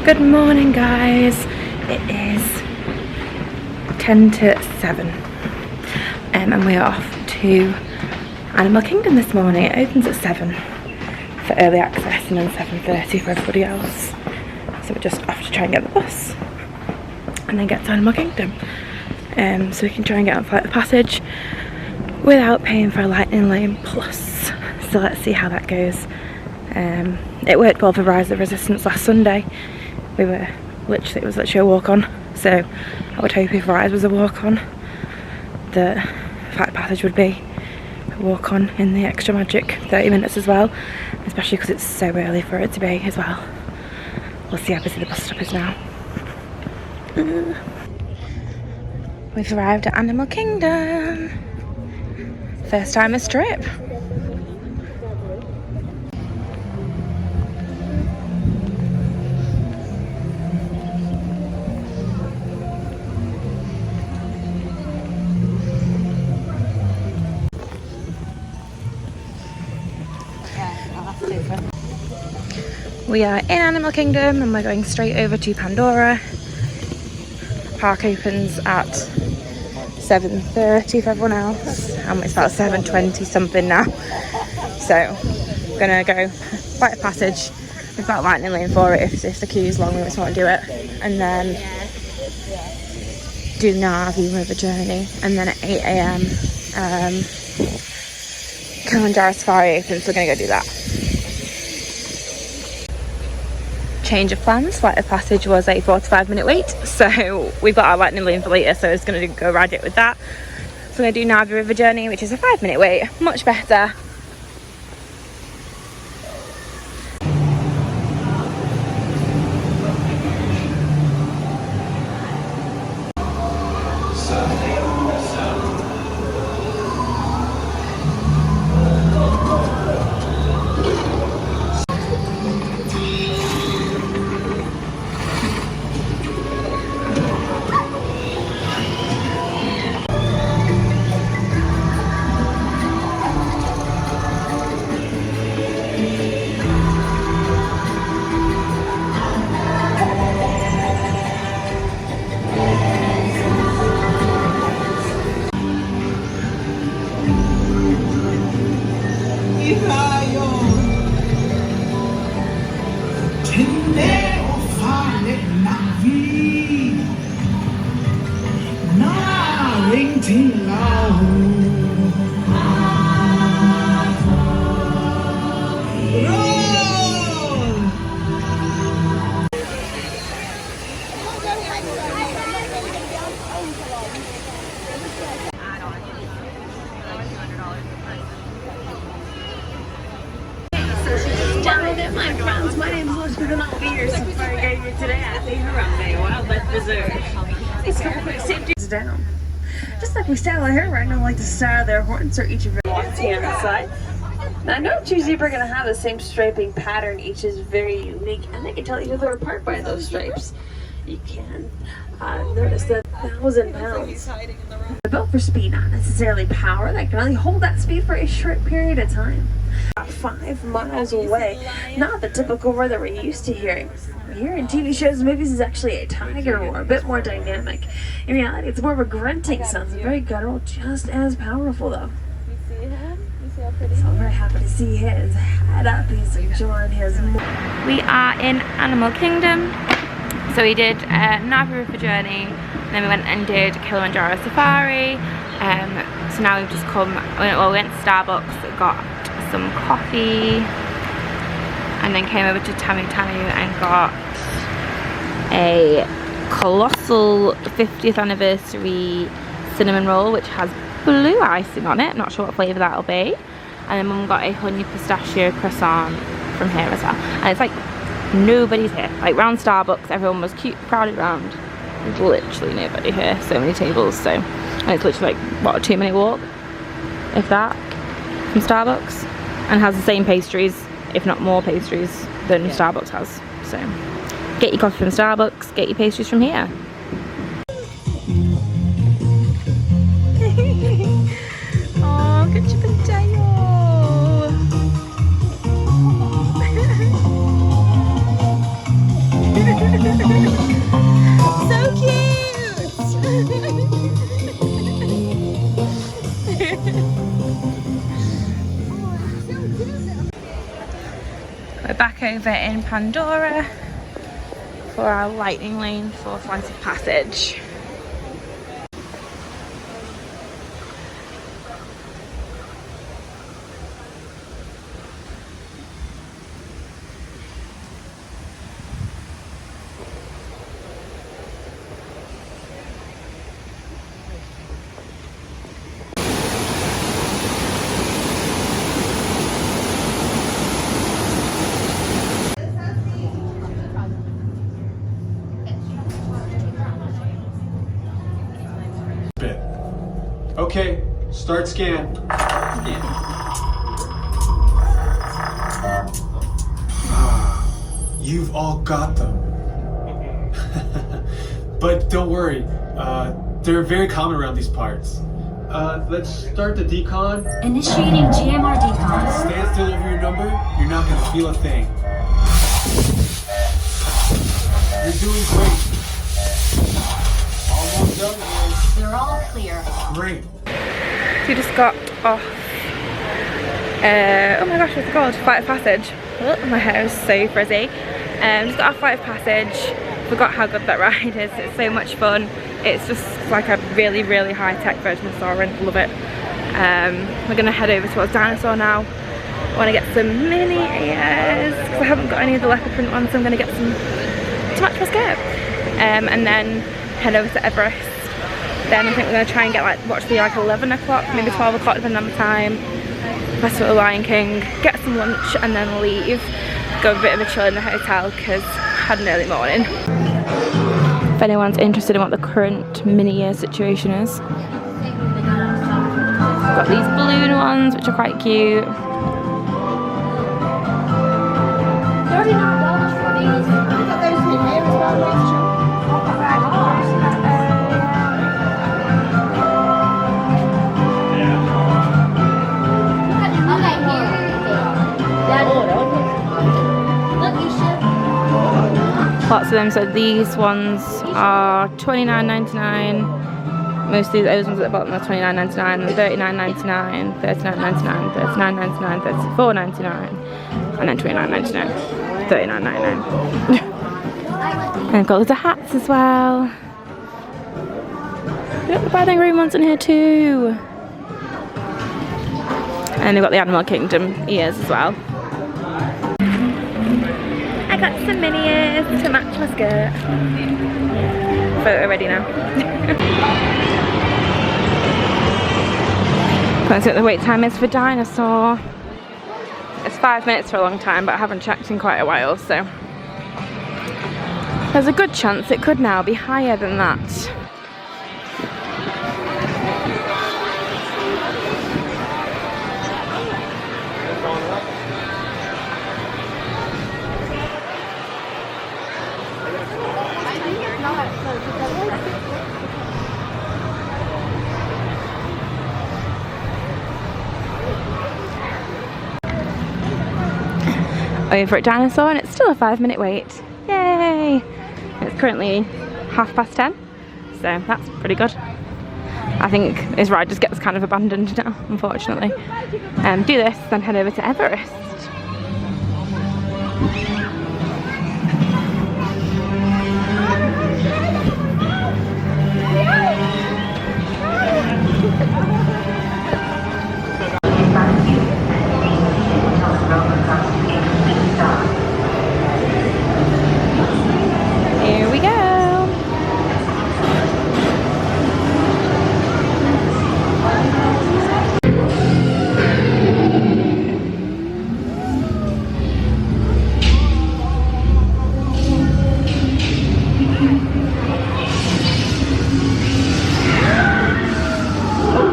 Good morning, guys. It is 10 to 7 and we're off to Animal Kingdom this morning. It opens at 7 for early access and then 7:30 for everybody else. So we're just off to try and get the bus and then get to Animal Kingdom. So we can try and get on Flight of Passage without paying for a Lightning Lane Plus. So let's see how that goes. It worked well for Rise of Resistance last Sunday. It was literally a walk on. So I would hope if Rise was a walk on, the Flight of Passage would be a walk on in the extra magic 30 minutes as well. Especially because it's so early for it to be as well. We'll see how busy the bus stop is now. We've arrived at Animal Kingdom. First time a strip. We are in Animal Kingdom and we're going straight over to Pandora. Park opens at 7:30 for everyone else. It's about 7:20 something now. So we're gonna go Flight of Passage. We've got Lightning Lane for it if the queue's long, we just want to do it. And then do Navi River Journey. And then at 8 AM Kilimanjaro Safari opens, so we're gonna go do that. Change of plans. Flight of Passage was a 45-minute wait, so we've got our Lightning Lane for later, so I was going to go ride it with that. So I'm going to do Navi River Journey, which is a 5-minute wait, much better. My friends, my name is Elizabeth and I'll be your safari guide here today at the Harambe Wildlife Preserve. These quick safety down. Just like we style our hair right now, like to style their horns or each of your ones here on the side. Now, no two zebra are going to have the same striping pattern. Each is very unique, and they can tell each other apart by those stripes. You can notice that 1,000 pounds. They're built for speed, not necessarily power. They can only hold that speed for a short period of time. 5 miles away, not the typical roar that we're used to hearing. Here in TV shows and movies is actually a tiger roar, a bit more dynamic. In reality, it's more of a grunting sound, very guttural, just as powerful though. You see him? You see how pretty? So I'm very happy to see his head up. He's enjoying his. We are in Animal Kingdom. So we did Navi River Journey, and then we went and did Kilimanjaro Safari. So now we've just come, well, we went to Starbucks, got some coffee, and then came over to Tamu Tamu and got a colossal 50th anniversary cinnamon roll, which has blue icing on it. Not sure what flavour that'll be. And then Mum got a honey pistachio croissant from here as well. And it's like nobody's here. Like round Starbucks, everyone was cute, crowded round. There's literally nobody here. So many tables. So, and it's literally like what, a 2-minute walk, if that, from Starbucks. And has the same pastries, if not more pastries, than Starbucks has. So get your coffee from Starbucks, get your pastries from here. Oh, good potato. back over in Pandora for our lightning lane for Flight of Passage. Okay, start scan. You've all got them. But don't worry, they're very common around these parts. Let's start the decon. Initiating GMR decon. Stand still over your number, you're not gonna feel a thing. You're doing great. Almost done, guys. They're all clear. Great. So we just got off, oh my gosh, what's it called? Flight of Passage. Oh, my hair is so frizzy. Just got off Flight of Passage. Forgot how good that ride is. It's so much fun. It's just like a really, really high-tech version of Soarin'. Love it. We're gonna head over towards Dinosaur now. I want to get some mini ears because I haven't got any of the leopard print ones, so I'm gonna get some to match my skirt. And then head over to Everest. Then I think we're going to try and get watch the 11 o'clock, maybe 12 o'clock depending on the time. Festival of the Lion King, get some lunch and then leave. Go a bit of a chill in the hotel because I had an early morning. If anyone's interested in what the current mini year situation is. Got these balloon ones which are quite cute. $39 for these. I thought those were here as well. Lots of them, so these ones are $29.99. Most of those ones at the bottom are $29.99, $39.99, $39.99, $39.99, $34.99, and then $29.99, $39.99. And I've got loads of hats as well. We've got the bathing room ones in here too. And they've got the Animal Kingdom ears as well. I got some mini ears to match my skirt. Photo ready now. Let's see what the wait time is for Dinosaur. It's 5 minutes for a long time, but I haven't checked in quite a while, so there's a good chance it could now be higher than that. Over at Dinosaur, and it's still a 5-minute wait. Yay! It's currently 10:30, so that's pretty good. I think this ride just gets kind of abandoned now, unfortunately. Do this, then head over to Everest. Here we go.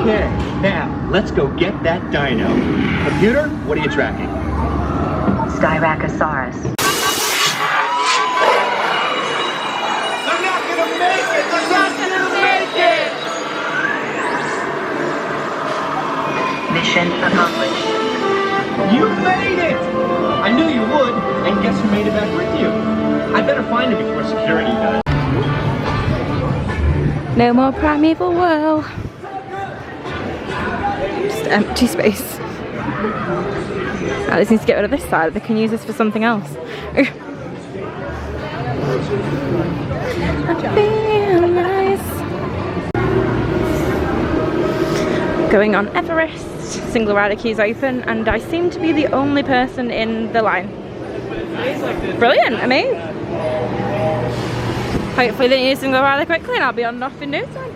Okay, now let's go get that dino. Computer, what are you tracking? Styracosaurus. They're not gonna make it! They're not gonna make it! Mission accomplished. You made it! I knew you would, and guess who made it back with you? I better find him before security does. No more primeval whirl. Just empty space. Alice needs to get rid of this side. They can use this for something else. I feel nice. Going on Everest. Single rider queues open, and I seem to be the only person in the line. Brilliant, amazing. Hopefully they need a single rider quickly and I'll be on and off in no time.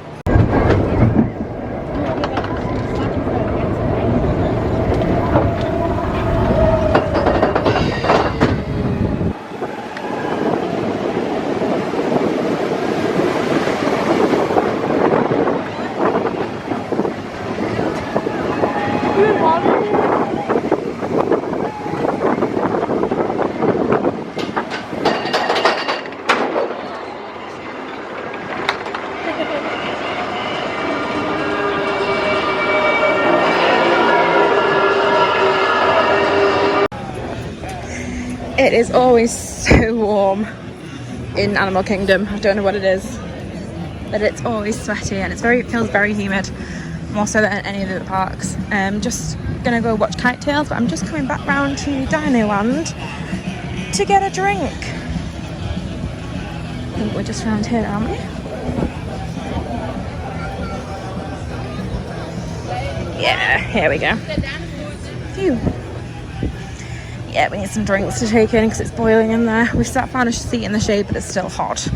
It is always so warm in Animal Kingdom. I don't know what it is, but it's always sweaty and it feels very humid, more so than any of the other parks. Just gonna go watch Kite Tails, but I'm just coming back round to Dinoland to get a drink. I think we're just round here, aren't we? Yeah, here we go. Phew. Yeah, we need some drinks to take in because it's boiling in there. We've found a seat in the shade, but it's still hot.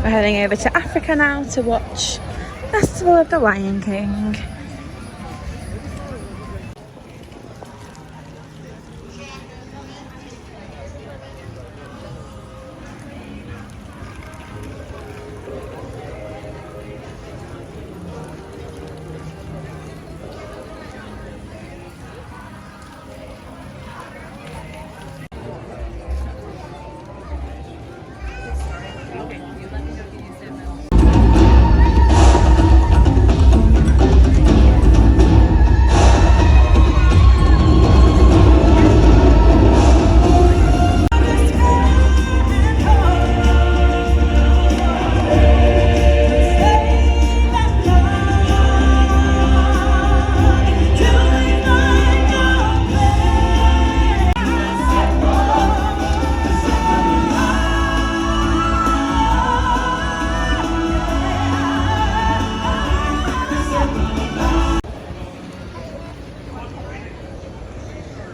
We're heading over to Africa now to watch Festival of the Lion King.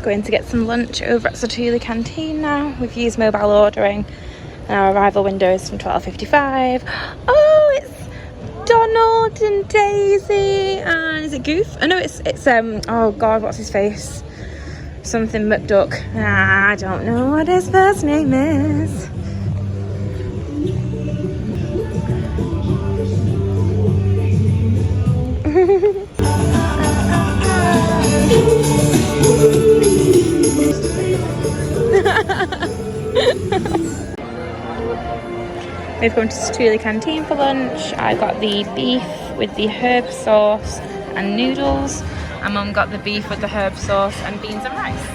Going to get some lunch over at Satuli Canteen now. We've used mobile ordering and our arrival window is from 12:55. Oh, it's Donald and Daisy and is it Goof? Oh no, it's oh god, what's his face? Something McDuck. I don't know what his first name is. We've come to Satuli Canteen for lunch. I got the beef with the herb sauce and noodles, and Mum got the beef with the herb sauce and beans and rice.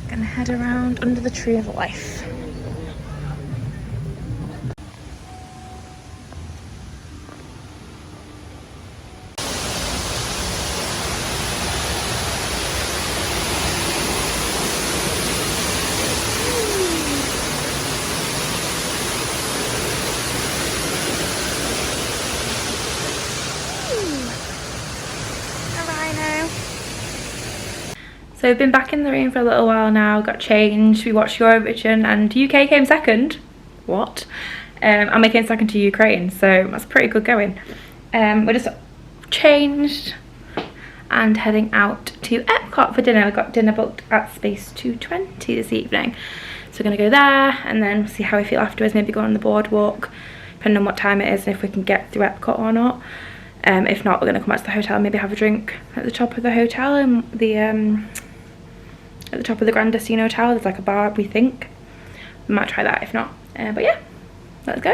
Gonna head around under the Tree of Life. So we've been back in the room for a little while now, got changed, we watched Eurovision and UK came second. What? And we came second to Ukraine, so that's pretty good going. We're just changed and heading out to Epcot for dinner. We've got dinner booked at Space 220 this evening. So we're gonna go there and then see how we feel afterwards, maybe go on the boardwalk, depending on what time it is and if we can get through Epcot or not. If not, we're gonna come back to the hotel and maybe have a drink at the top of the hotel and at the top of the Grand Casino Tower. There's like a bar, we think. We might try that if not. But yeah, let's go.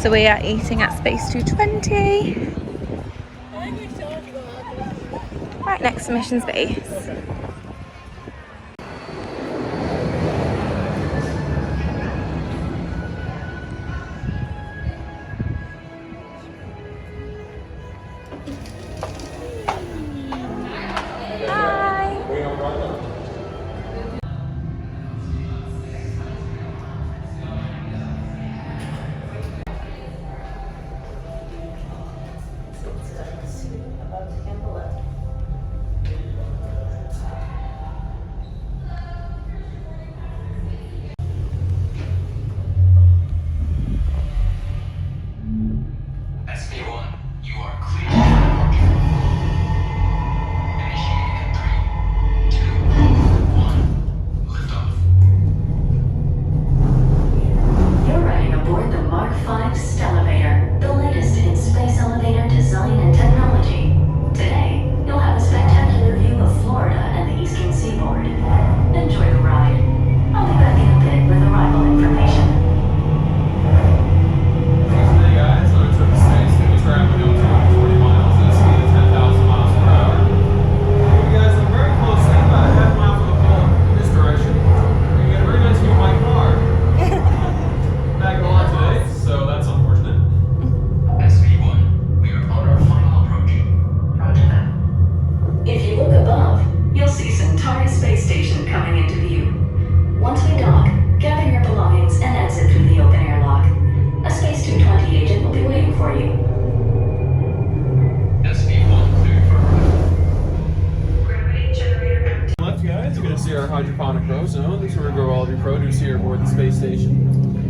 So we are eating at Space 220. Right next to Mission Space.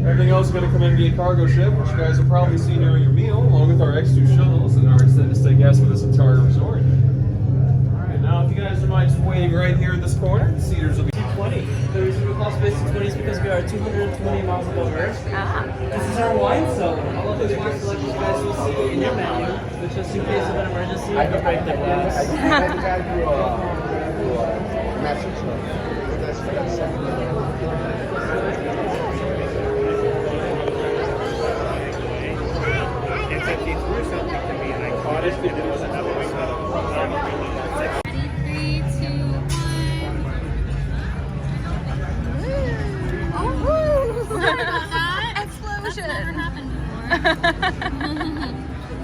Everything else is going to come in via cargo ship, which you guys will probably see during your meal, along with our X2 shuttles and our extended stay guests for this entire resort. Alright, now if you guys might just wave right here at this corner, the seaters will be 220. The reason we call Space 220 is because we are 220 miles above Earth. This is our wine cellar. All of the wine selections you guys will see in your menu, but just in case of an emergency, we can break the glass.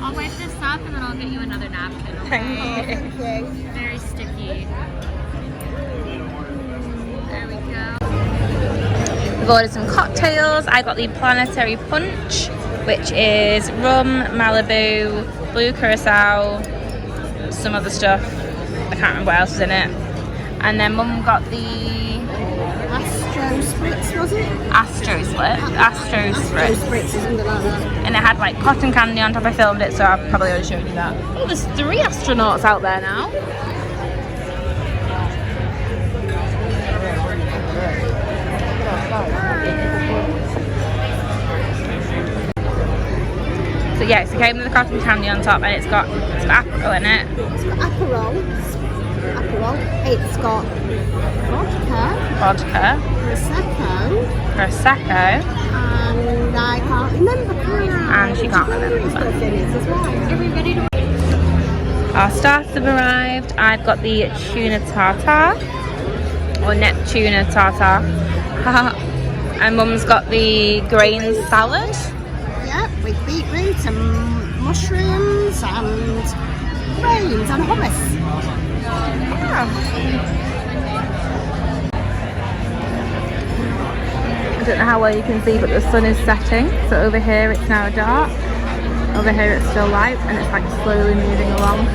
I'll wipe this up and then I'll get you another napkin, okay? Okay. Very sticky. There we go. We've ordered some cocktails. I got the Planetary Punch, which is rum, Malibu, blue curacao, some other stuff. I can't remember what else is in it. And then Mum got the Astro Spritz, was it? Astro Spritz. Spritz, something like that. And it had like cotton candy on top. I filmed it, so I've probably already showed you that. Oh, there's 3 astronauts out there now. So yeah, so it came with the cotton candy on top, and it's got Aperol in it. It's got Aperol. It's got vodka, Prosecco, and I can't remember. And she can't remember. Stuff in it as well. Are we ready to... Our starters have arrived. I've got the tuna tartare, or Neptuna tartare. And Mum's got the grain salad. Yep, with beetroot and mushrooms and grains and hummus. Yeah. I don't know how well you can see, but the sun is setting. So over here it's now dark. Over here it's still light and it's like slowly moving along.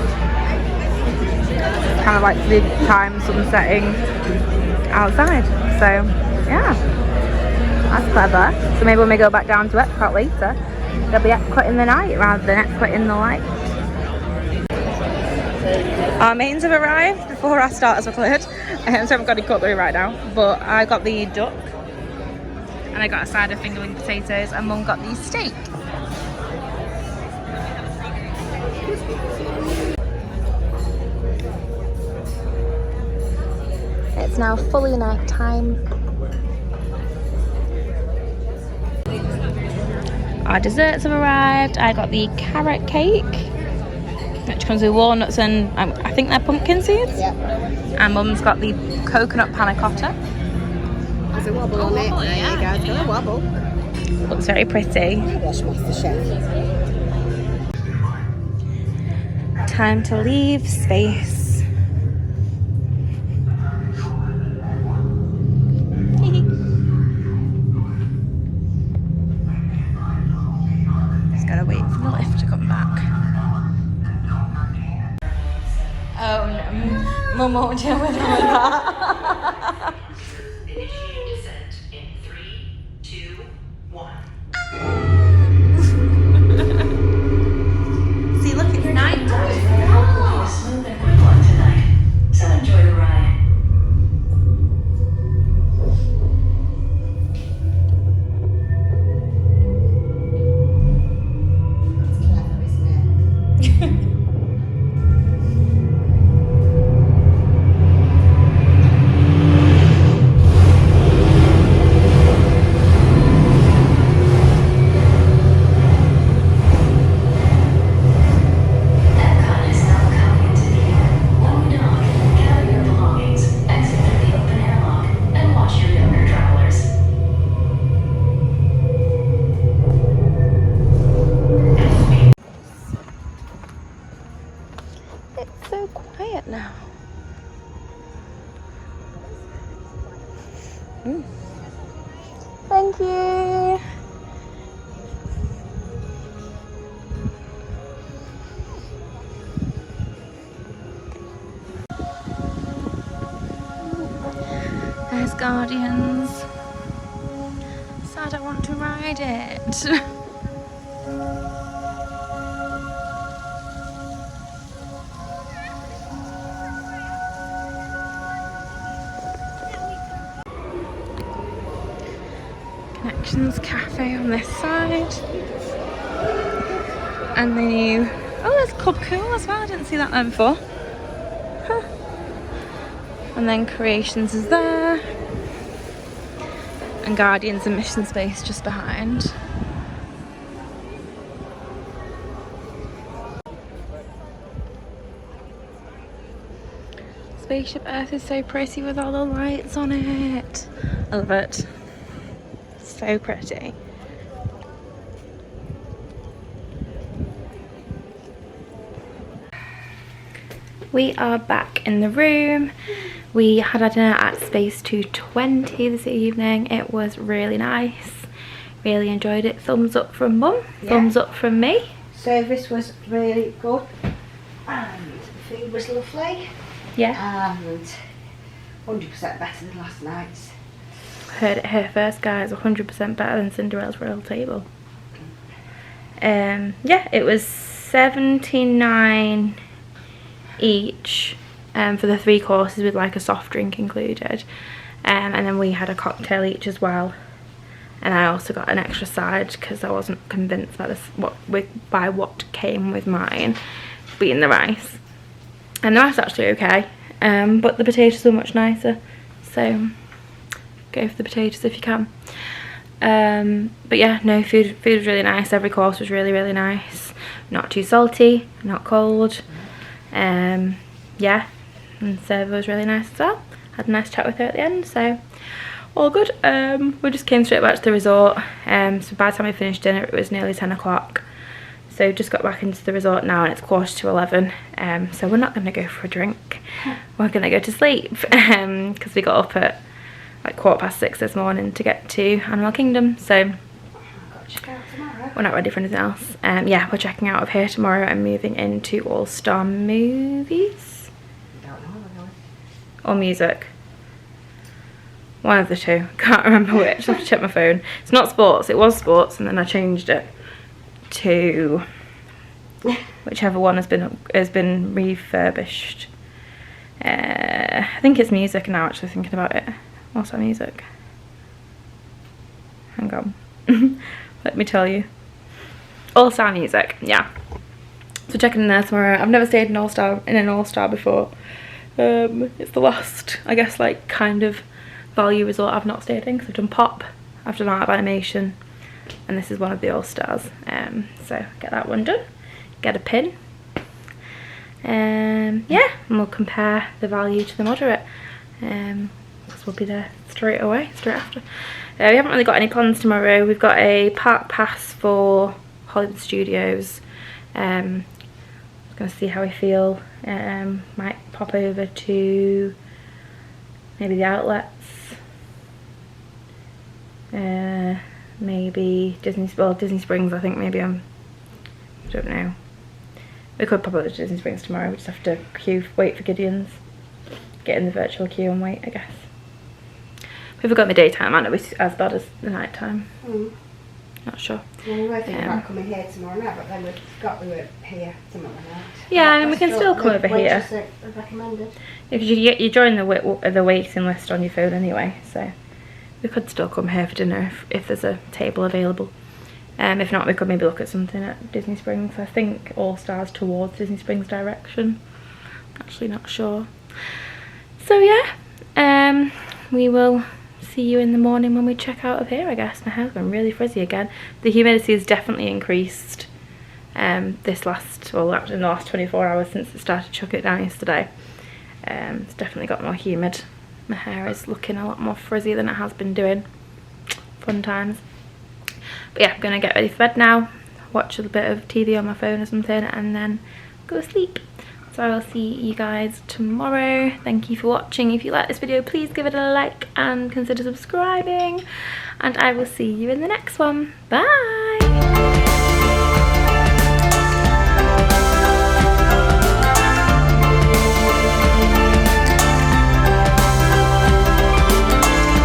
Kind of like the time sunsetting outside. So yeah, that's clever. So maybe when we go back down to Epcot later, there'll be Epcot in the night rather than Epcot in the light. Our mains have arrived before our starters were cleared. So I haven't got any cutlery right now, but I got the duck and I got a side of finger wing potatoes and Mum got the steak. It's now fully night time. Our desserts have arrived. I got the carrot cake, which comes with walnuts and I think they're pumpkin seeds. Yep. And Mum's got the coconut panna cotta. There's a wobble on it. There you go. It's got a wobble. Looks very pretty. Wash Master Chef. Time to leave space. Just gotta wait for the lift to come back. Oh no, Mum won't deal with that. Initiating descent in 3, 2, 1. See, look, it's night time. Smooth and quick one tonight, so enjoy the ride. It's clever, isn't it? Epcot is now coming into view. When we dock, gather your belongings, exit through the open airlock, and watch your younger travelers. It's so quiet now. Thank you. There's Guardians. Sad I want to ride it. Connections Cafe on this side. And the new, oh, there's Club Cool as well. I didn't see that there before. Huh. And then Creations is there. And Guardians and Mission Space just behind. Spaceship Earth is so pretty with all the lights on it. I love it. So pretty. We are back in the room. We had our dinner at Space 220 this evening. It was really nice. Really enjoyed it. Thumbs up from Mum. Yeah. Thumbs up from me. Service was really good. And the food was lovely. Yeah. And 100% better than last night's. Heard it here first, guys. 100% better than Cinderella's Royal Table. Yeah, it was $79 each for the 3 courses with like a soft drink included, and then we had a cocktail each as well, and I also got an extra side because I wasn't convinced by what came with mine being the rice, and the rice actually okay, but the potatoes were much nicer, so go for the potatoes if you can. But yeah, no, food was really nice. Every course was really nice, not too salty, not cold. Yeah, and the server was really nice as well. Had a nice chat with her at the end, so all good. We just came straight back to the resort, so by the time we finished dinner it was nearly 10 o'clock, so just got back into the resort now and it's 11:15, so we're not going to go for a drink, we're going to go to sleep, because we got up at like 6:15 this morning to get to Animal Kingdom, so we're not ready for anything else. Yeah, we're checking out of here tomorrow and moving into All Star Movies. Or Music. One of the two. Can't remember which. I have to check my phone. It's not sports. It was sports, and then I changed it to whichever one has been refurbished. I think it's Music now. Actually, thinking about it. What's that Music? Hang on. Let me tell you. All Star Music. Yeah. So checking in there tomorrow. I've never stayed in an All Star before. It's the last, I guess, like kind of value resort I've not stayed in, because I've done Pop, I've done Art of Animation, and this is one of the All Stars. So get that one done, get a pin, yeah, and we'll compare the value to the moderate, because we'll be there straight after. We haven't really got any plans tomorrow. We've got a park pass for Hollywood Studios. Going to see how we feel. Might pop over to maybe the outlets, maybe Disney Springs. I think maybe I don't know. We could pop over to Disney Springs tomorrow. We just have to wait for Gideon's, get in the virtual queue and wait, I guess. If we've got the daytime, might not be as bad as the night time. Not sure. Well, we were thinking about coming here tomorrow night, but then we forgot we were here tomorrow night. Yeah, I mean, we can still come over here. Recommended. Because you join the waiting list on your phone anyway, so we could still come here for dinner if there's a table available. If not, we could maybe look at something at Disney Springs. I think All Stars towards Disney Springs direction. Actually not sure. So yeah, we will see you in the morning when we check out of here, I guess. My hair's been really frizzy again. The humidity has definitely increased in the last 24 hours since it started chucking it down yesterday. It's definitely got more humid. My hair is looking a lot more frizzy than it has been doing. Fun times. But yeah, I'm gonna get ready for bed now, watch a little bit of TV on my phone or something, and then go to sleep. So I will see you guys tomorrow. Thank you for watching. If you like this video, please give it a like and consider subscribing. And I will see you in the next one. Bye!